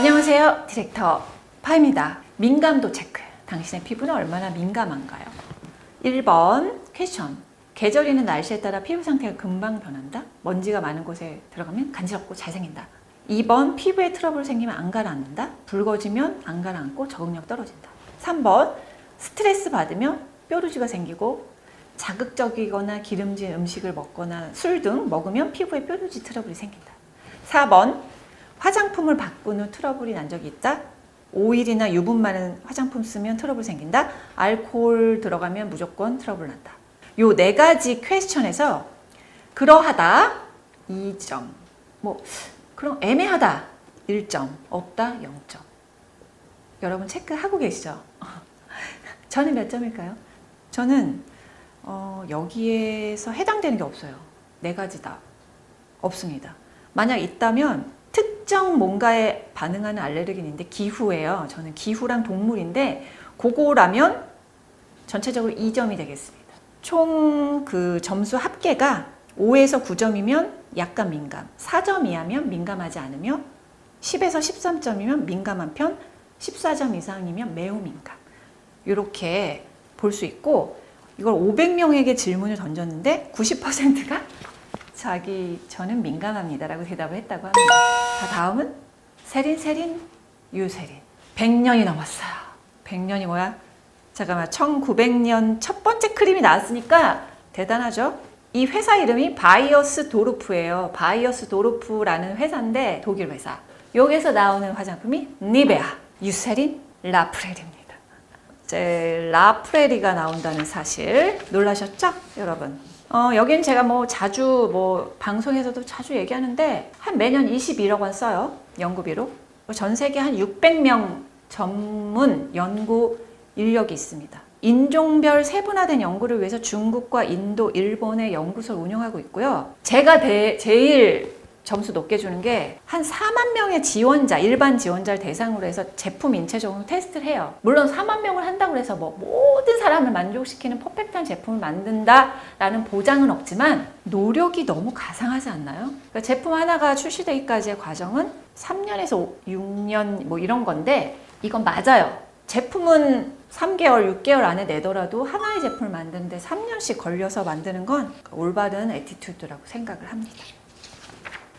안녕하세요. 디렉터 파입니다. 민감도 체크. 당신의 피부는 얼마나 민감한가요? 1번 퀘스천. 계절이나 날씨에 따라 피부 상태가 금방 변한다? 먼지가 많은 곳에 들어가면 간지럽고 잘생긴다. 2번 피부에 트러블 생기면 안 가라앉는다? 붉어지면 안 가라앉고 적응력 떨어진다. 3번 스트레스 받으면 뾰루지가 생기고 자극적이거나 기름진 음식을 먹거나 술 등 먹으면 피부에 뾰루지 트러블이 생긴다. 4번 화장품을 바꾼 후 트러블이 난 적이 있다? 오일이나 유분 많은 화장품 쓰면 트러블 생긴다? 알코올 들어가면 무조건 트러블 난다. 요 네 가지 퀘스천에서 그러하다 2점, 그럼 애매하다 1점, 없다 0점. 여러분 체크하고 계시죠? 저는 몇 점일까요? 저는 여기에서 해당되는 게 없어요. 네 가지 다 없습니다. 만약 있다면 특정 뭔가에 반응하는 알레르긴인데 기후예요. 저는 기후랑 동물인데 그거라면 전체적으로 2점이 되겠습니다. 총 그 점수 합계가 5에서 9점이면 약간 민감, 4점 이하면 민감하지 않으며 10에서 13점이면 민감한 편, 14점 이상이면 매우 민감. 이렇게 볼 수 있고, 이걸 500명에게 질문을 던졌는데 90%가 저는 민감합니다 라고 대답을 했다고 합니다. 자, 다음은 세린 유세린. 100년이 넘었어요. 100년이 뭐야? 잠깐만, 1900년 첫 번째 크림이 나왔으니까 대단하죠? 이 회사 이름이 바이어스 도르프예요. 바이어스 도르프라는 회사인데 독일 회사. 여기서 나오는 화장품이 니베아 유세린 라프렐입니다. 이제 라프렐이가 나온다는 사실 놀라셨죠? 여러분. 여기는 제가 자주 방송에서도 자주 얘기하는데 한 매년 21억 원 써요. 연구비로. 전 세계 한 600명 전문 연구 인력이 있습니다. 인종별 세분화된 연구를 위해서 중국과 인도, 일본의 연구소를 운영하고 있고요. 제가 제일 점수 높게 주는 게 한 4만 명의 지원자, 일반 지원자를 대상으로 해서 제품 인체적으로 테스트를 해요. 물론 4만 명을 한다고 해서 모든 사람을 만족시키는 퍼펙트한 제품을 만든다라는 보장은 없지만 노력이 너무 가상하지 않나요? 그러니까 제품 하나가 출시되기까지의 과정은 3년에서 6년 이런 건데 이건 맞아요. 제품은 3개월, 6개월 안에 내더라도 하나의 제품을 만드는데 3년씩 걸려서 만드는 건 올바른 애티튜드라고 생각을 합니다.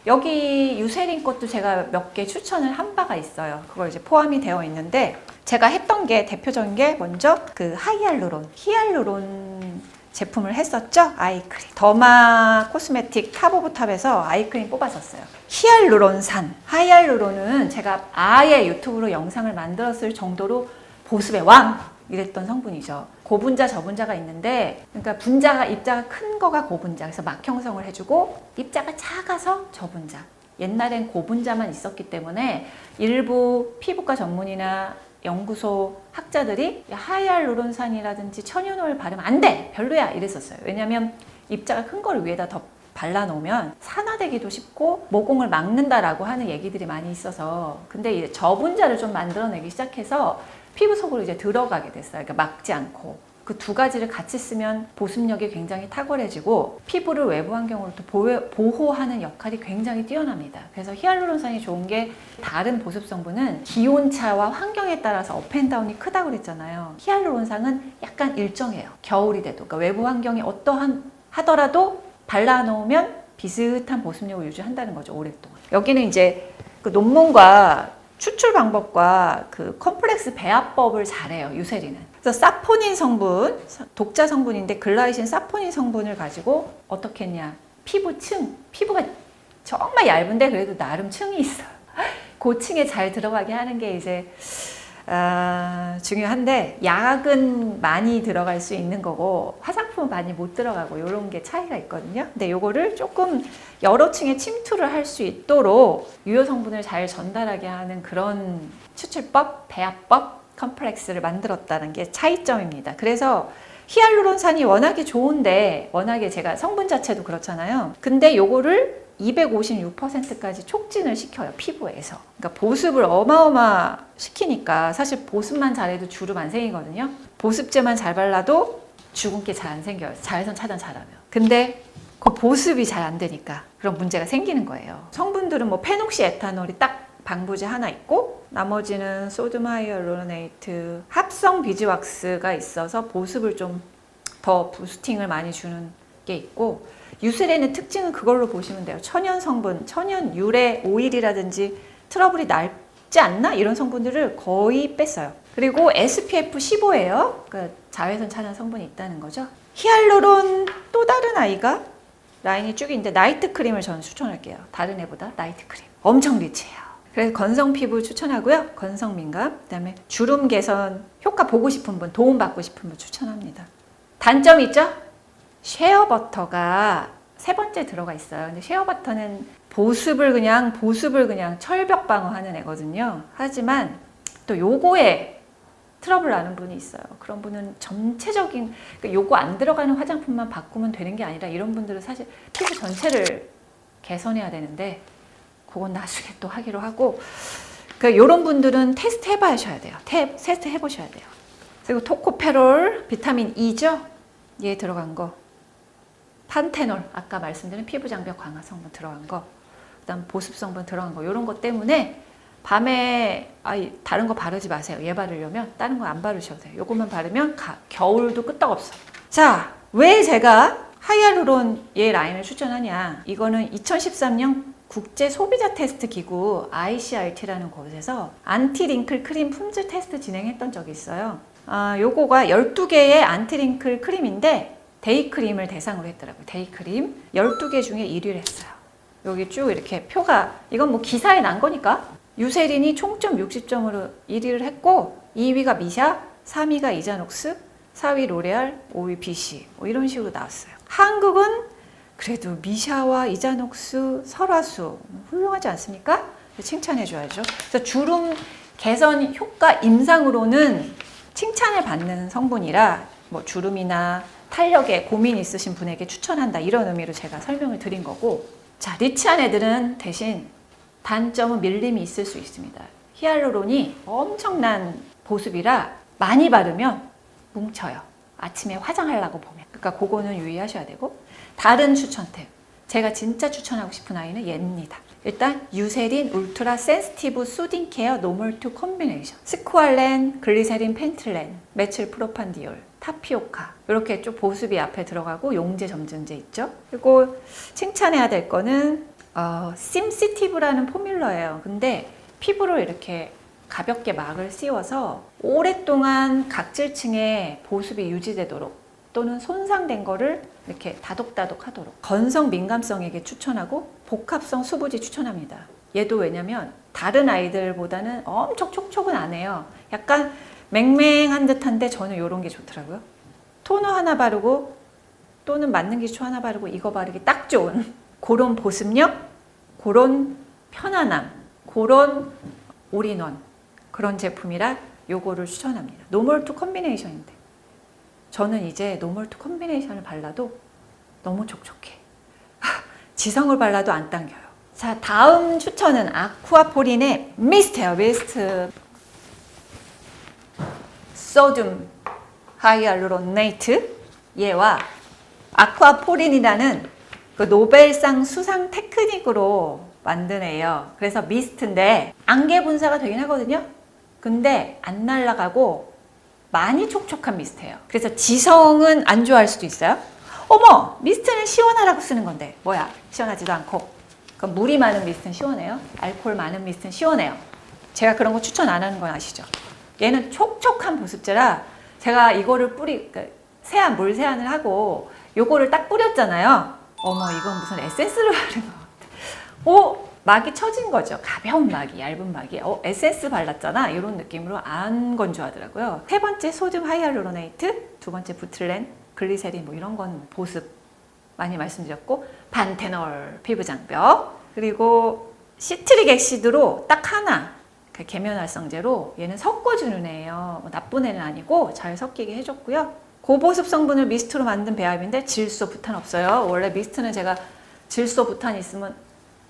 여기 유세린 것도 제가 몇 개 추천을 한 바가 있어요. 그걸 이제 포함이 되어 있는데 제가 했던 게 대표적인 게 먼저 그 히알루론 제품을 했었죠. 아이크림. 더마 코스메틱 탑 오브 탑에서 아이크림 뽑았었어요. 하이알루론은 제가 아예 유튜브로 영상을 만들었을 정도로 보습의 왕! 이랬던 성분이죠. 고분자, 저분자가 있는데, 그러니까 입자가 큰 거가 고분자, 그래서 막 형성을 해주고, 입자가 작아서 저분자. 옛날엔 고분자만 있었기 때문에 일부 피부과 전문이나 연구소 학자들이 하이알루론산이라든지 천연오일 바르면 안 돼! 별로야! 이랬었어요. 왜냐면 입자가 큰 거를 위에다 더 발라놓으면 산화되기도 쉽고 모공을 막는다라고 하는 얘기들이 많이 있어서, 근데 이제 저분자를 좀 만들어내기 시작해서 피부 속으로 이제 들어가게 됐어요. 그러니까 막지 않고. 그 두 가지를 같이 쓰면 보습력이 굉장히 탁월해지고 피부를 외부 환경으로부터 보호하는 역할이 굉장히 뛰어납니다. 그래서 히알루론산이 좋은 게 다른 보습 성분은 기온차와 환경에 따라서 업앤다운이 크다고 그랬잖아요. 히알루론산은 약간 일정해요. 겨울이 돼도. 그러니까 외부 환경이 하더라도 발라놓으면 비슷한 보습력을 유지한다는 거죠. 오랫동안. 여기는 이제 그 논문과 추출 방법과 그 컴플렉스 배합법을 잘해요. 유세린은. 그래서 사포닌 성분, 독자 성분인데 글라이신 사포닌 성분을 가지고 어떻게 했냐. 피부가 정말 얇은데 그래도 나름 층이 있어요. 그 층에 잘 들어가게 하는 게 이제 중요한데, 약은 많이 들어갈 수 있는 거고 화장품은 많이 못 들어가고 이런 게 차이가 있거든요. 근데 요거를 조금 여러 층에 침투를 할 수 있도록 유효 성분을 잘 전달하게 하는 그런 추출법, 배합법, 컴플렉스를 만들었다는 게 차이점입니다. 그래서 히알루론산이 워낙에 좋은데, 워낙에 제가 성분 자체도 그렇잖아요. 근데 요거를 256%까지 촉진을 시켜요, 피부에서. 그러니까 보습을 어마어마 시키니까 사실 보습만 잘해도 주름 안 생기거든요. 보습제만 잘 발라도 주근깨 잘 안 생겨요. 자외선 차단 잘하면. 근데 그 보습이 잘 안 되니까 그런 문제가 생기는 거예요. 성분들은 페녹시 에탄올이 딱 방부제 하나 있고 나머지는 소듐 하이알루로네이트 합성 비즈왁스가 있어서 보습을 좀 더 부스팅을 많이 주는 게 있고, 유세린의 특징은 그걸로 보시면 돼요. 천연 성분, 천연 유래 오일이라든지 트러블이 낫지 않나? 이런 성분들을 거의 뺐어요. 그리고 SPF 15예요. 그러니까 자외선 차단 성분이 있다는 거죠. 히알루론 또 다른 아이가 라인이 쭉 있는데 나이트 크림을 저는 추천할게요. 다른 애보다 나이트 크림. 엄청 리치해요. 그래서 건성 피부 추천하고요. 건성 민감. 그다음에 주름 개선 효과 보고 싶은 분, 도움 받고 싶은 분 추천합니다. 단점이 있죠? 쉐어버터가 세 번째 들어가 있어요. 근데 쉐어버터는 보습을 그냥 철벽 방어하는 애거든요. 하지만 또 요거에 트러블 나는 분이 있어요. 그런 분은 전체적인, 그러니까 요거 안 들어가는 화장품만 바꾸면 되는 게 아니라 이런 분들은 사실 피부 전체를 개선해야 되는데 그건 나중에 또 하기로 하고, 그러니까 이런 분들은 테스트 해봐셔야 돼요. 테스트 해보셔야 돼요. 그리고 토코페롤 비타민 E죠? 얘 들어간 거. 판테놀, 아까 말씀드린 피부 장벽 강화 성분 들어간 거. 그다음 보습 성분 들어간 거. 이런 것 때문에 밤에 다른 거 바르지 마세요. 얘 바르려면 다른 거 안 바르셔도 돼요. 요것만 바르면 겨울도 끄떡없어. 자, 왜 제가 하이알루론 얘 라인을 추천하냐? 이거는 2013년 국제 소비자 테스트 기구 ICRT라는 곳에서 안티링클 크림 품질 테스트 진행했던 적이 있어요. 요거가 12개의 안티링클 크림인데 데이크림을 대상으로 했더라고요. 데이크림 12개 중에 1위를 했어요. 여기 쭉 이렇게 표가, 이건 뭐 기사에 난 거니까. 유세린이 총점 60점으로 1위를 했고 2위가 미샤, 3위가 이자녹스, 4위 로레알, 5위 BC 뭐 이런 식으로 나왔어요. 한국은 그래도 미샤와 이자녹스, 설화수 훌륭하지 않습니까? 칭찬해줘야죠. 그래서 주름 개선 효과 임상으로는 칭찬을 받는 성분이라 뭐 주름이나 탄력에 고민 있으신 분에게 추천한다, 이런 의미로 제가 설명을 드린 거고. 자, 리치한 애들은 대신 단점은 밀림이 있을 수 있습니다. 히알루론이 엄청난 보습이라 많이 바르면 뭉쳐요. 아침에 화장하려고 보면. 그러니까 그거는 유의하셔야 되고. 다른 추천템, 제가 진짜 추천하고 싶은 아이는 얘입니다. 일단 유세린 울트라 센시티브 수딩 케어 노멀2 콤비네이션, 스쿠알렌, 글리세린 펜틀렌, 메칠 프로판디올, 타피오카, 이렇게 쭉 보습이 앞에 들어가고 용제 점증제 있죠. 그리고 칭찬해야 될 거는 심시티브라는 포뮬러예요. 근데 피부를 이렇게 가볍게 막을 씌워서 오랫동안 각질층에 보습이 유지되도록 또는 손상된 거를 이렇게 다독다독 하도록. 건성 민감성에게 추천하고 복합성 수부지 추천합니다. 얘도 왜냐면 다른 아이들보다는 엄청 촉촉은 안 해요. 약간 맹맹한 듯한데 저는 이런 게 좋더라고요. 토너 하나 바르고 또는 맞는 기초 하나 바르고 이거 바르기 딱 좋은 그런 보습력, 그런 편안함, 그런 올인원, 그런 제품이라 요거를 추천합니다. 노멀2 콤비네이션인데 저는 이제 노멀2 콤비네이션을 발라도 너무 촉촉해. 지성을 발라도 안 당겨요. 자, 다음 추천은 아쿠아포린의 미스트예요. 미스트 소듐 하이알루로네이트, 얘와 아쿠아포린이라는 그 노벨상 수상 테크닉으로 만든 애예요. 그래서 미스트인데 안개 분사가 되긴 하거든요. 근데 안 날아가고 많이 촉촉한 미스트예요. 그래서 지성은 안 좋아할 수도 있어요. 어머, 미스트는 시원하라고 쓰는 건데 뭐야, 시원하지도 않고. 그럼 물이 많은 미스트는 시원해요? 알코올 많은 미스트는 시원해요. 제가 그런 거 추천 안 하는 건 아시죠? 얘는 촉촉한 보습제라 제가 이거를 세안, 물 세안을 하고 요거를 딱 뿌렸잖아요. 어머, 이건 무슨 에센스를 바른 것 같아. 막이 처진 거죠. 가벼운 막이, 얇은 막이. 에센스 발랐잖아. 이런 느낌으로 안 건조하더라고요. 세 번째 소듐 하이알루로네이트, 두 번째 부틀렌, 글리세린 뭐 이런 건 보습 많이 말씀드렸고, 판테놀 피부 장벽, 그리고 시트릭 액시드로 딱 하나, 계면활성제로 얘는 섞어주는 애예요. 뭐 나쁜 애는 아니고 잘 섞이게 해줬고요. 고보습 성분을 미스트로 만든 배합인데 질소, 부탄 없어요. 원래 미스트는 제가 질소, 부탄 있으면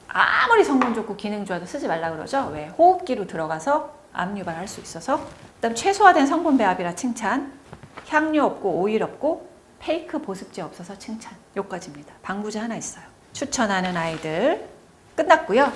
아무리 성분 좋고 기능 좋아도 쓰지 말라 그러죠. 왜? 호흡기로 들어가서 암 유발할 수 있어서. 그다음 최소화된 성분 배합이라 칭찬. 향료 없고 오일 없고 페이크 보습제 없어서 칭찬. 요까지입니다. 방부제 하나 있어요. 추천하는 아이들 끝났고요.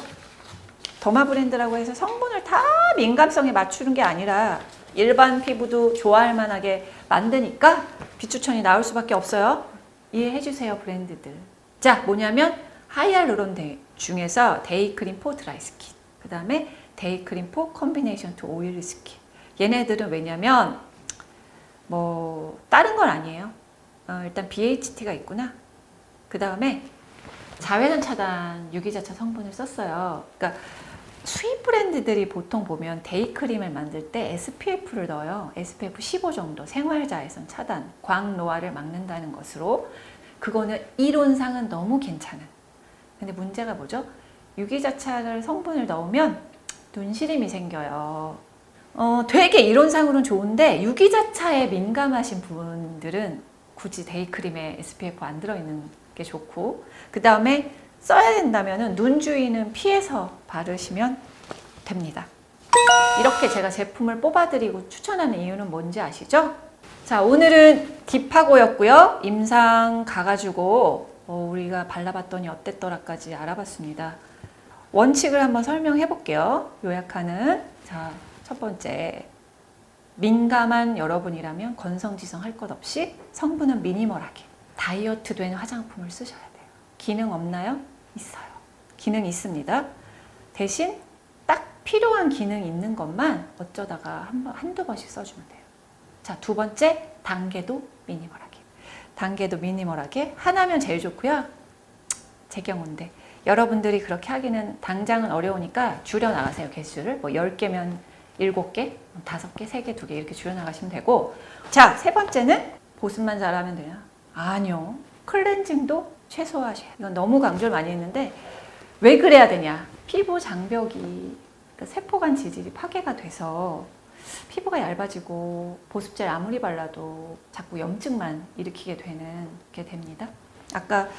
더마 브랜드라고 해서 성분을 다 민감성에 맞추는 게 아니라 일반 피부도 좋아할 만하게 만드니까 비추천이 나올 수밖에 없어요. 이해해 주세요, 브랜드들. 자, 뭐냐면 하이알루론 중에서 데이크림 포 드라이 스킨, 그 다음에 데이크림 포 콤비네이션 투 오일리 스킨. 얘네들은 왜냐면 뭐 다른 건 아니에요. 일단 BHT가 있구나. 그 다음에 자외선 차단 유기자차 성분을 썼어요. 그러니까 수입 브랜드들이 보통 보면 데이크림을 만들 때 SPF를 넣어요. SPF 15 정도, 생활자외선 차단, 광노화를 막는다는 것으로. 그거는 이론상은 너무 괜찮은. 근데 문제가 뭐죠? 유기자차를 성분을 넣으면 눈시림이 생겨요. 되게 이론상으로는 좋은데 유기자차에 민감하신 분들은 굳이 데이크림에 SPF 안 들어있는 게 좋고, 그 다음에 써야 된다면 눈 주위는 피해서 바르시면 됩니다. 이렇게 제가 제품을 뽑아드리고 추천하는 이유는 뭔지 아시죠? 자, 오늘은 딥하고였고요. 임상 가가지고 우리가 발라봤더니 어땠더라까지 알아봤습니다. 원칙을 한번 설명해 볼게요. 요약하는. 자, 첫 번째, 민감한 여러분이라면 건성지성 할 것 없이 성분은 미니멀하게 다이어트 된 화장품을 쓰셔야 돼요. 기능 없나요? 있어요. 기능 있습니다. 대신 딱 필요한 기능 있는 것만 어쩌다가 한두 번씩 써주면 돼요. 자, 두 번째, 단계도 미니멀하게. 단계도 미니멀하게. 하나면 제일 좋고요. 제 경우인데 여러분들이 그렇게 하기는 당장은 어려우니까 줄여나가세요. 개수를. 뭐 10개면 7개, 5개, 3개, 2개 이렇게 줄여나가시면 되고. 자, 세 번째는 보습만 잘하면 되나? 아니요. 클렌징도 최소화하셔야. 이건 너무 강조를 많이 했는데 왜 그래야 되냐? 피부 장벽이, 그러니까 세포간 지질이 파괴가 돼서 피부가 얇아지고 보습제를 아무리 발라도 자꾸 염증만 일으키게 게 됩니다. 아까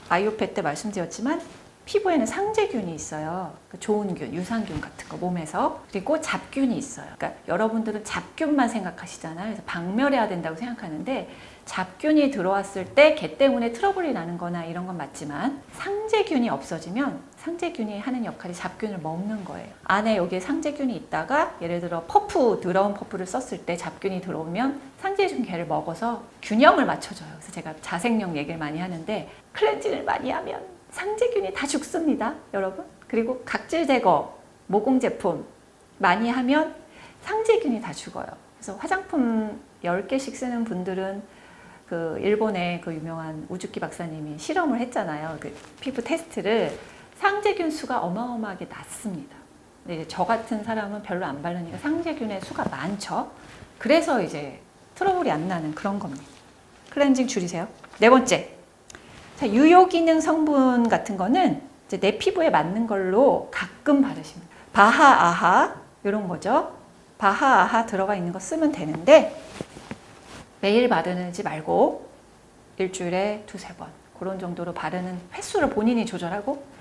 아이오페 때 말씀드렸지만 피부에는 상재균이 있어요. 그러니까 좋은 균, 유산균 같은 거 몸에서. 그리고 잡균이 있어요. 그러니까 여러분들은 잡균만 생각하시잖아요. 그래서 박멸해야 된다고 생각하는데 잡균이 들어왔을 때 걔 때문에 트러블이 나는 거나 이런 건 맞지만 상재균이 없어지면 상재균이 하는 역할이 잡균을 먹는 거예요. 안에 여기에 상재균이 있다가 예를 들어 더러운 퍼프를 썼을 때 잡균이 들어오면 상재균 걔를 먹어서 균형을 맞춰줘요. 그래서 제가 자생력 얘기를 많이 하는데 클렌징을 많이 하면 상재균이 다 죽습니다, 여러분. 그리고 각질 제거, 모공 제품 많이 하면 상재균이 다 죽어요. 그래서 화장품 10개씩 쓰는 분들은 그 일본의 그 유명한 우즈키 박사님이 실험을 했잖아요. 그 피부 테스트를. 상재균 수가 어마어마하게 낮습니다. 근데 이제 저 같은 사람은 별로 안 바르니까 상재균의 수가 많죠. 그래서 이제 트러블이 안 나는 그런 겁니다. 클렌징 줄이세요. 네 번째. 자, 유효 기능 성분 같은 거는 이제 내 피부에 맞는 걸로 가끔 바르시면 돼요. 바하아하 이런 거죠. 바하아하 들어가 있는 거 쓰면 되는데 매일 바르지 말고 일주일에 2-3번 그런 정도로 바르는 횟수를 본인이 조절하고,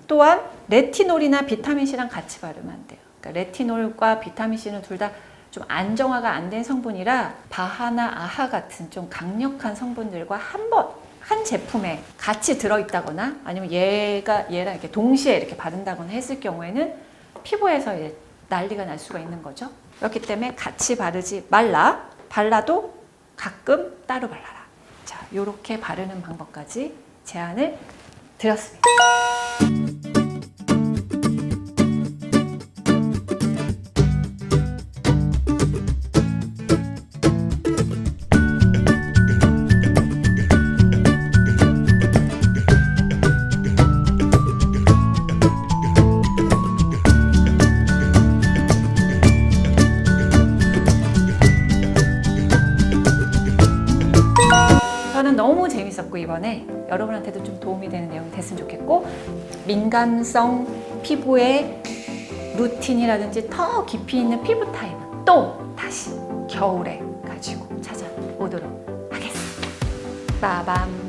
또한 레티놀이나 비타민C랑 같이 바르면 안 돼요. 그러니까 레티놀과 비타민C는 둘 다 좀 안정화가 안 된 성분이라 바하나 아하 같은 좀 강력한 성분들과 한 제품에 같이 들어있다거나 아니면 얘랑 이렇게 동시에 이렇게 바른다거나 했을 경우에는 피부에서 이제 난리가 날 수가 있는 거죠. 그렇기 때문에 같이 바르지 말라. 발라도 가끔 따로 발라라. 자, 요렇게 바르는 방법까지 제안을 드렸습니다. 저는 너무 재밌었고 이번에 여러분한테도 좀 도움이 되는 내용이 됐으면 좋겠고, 민감성 피부의 루틴이라든지 더 깊이 있는 피부 타입은 또 다시 겨울에 가지고 찾아오도록 하겠습니다. 빠밤.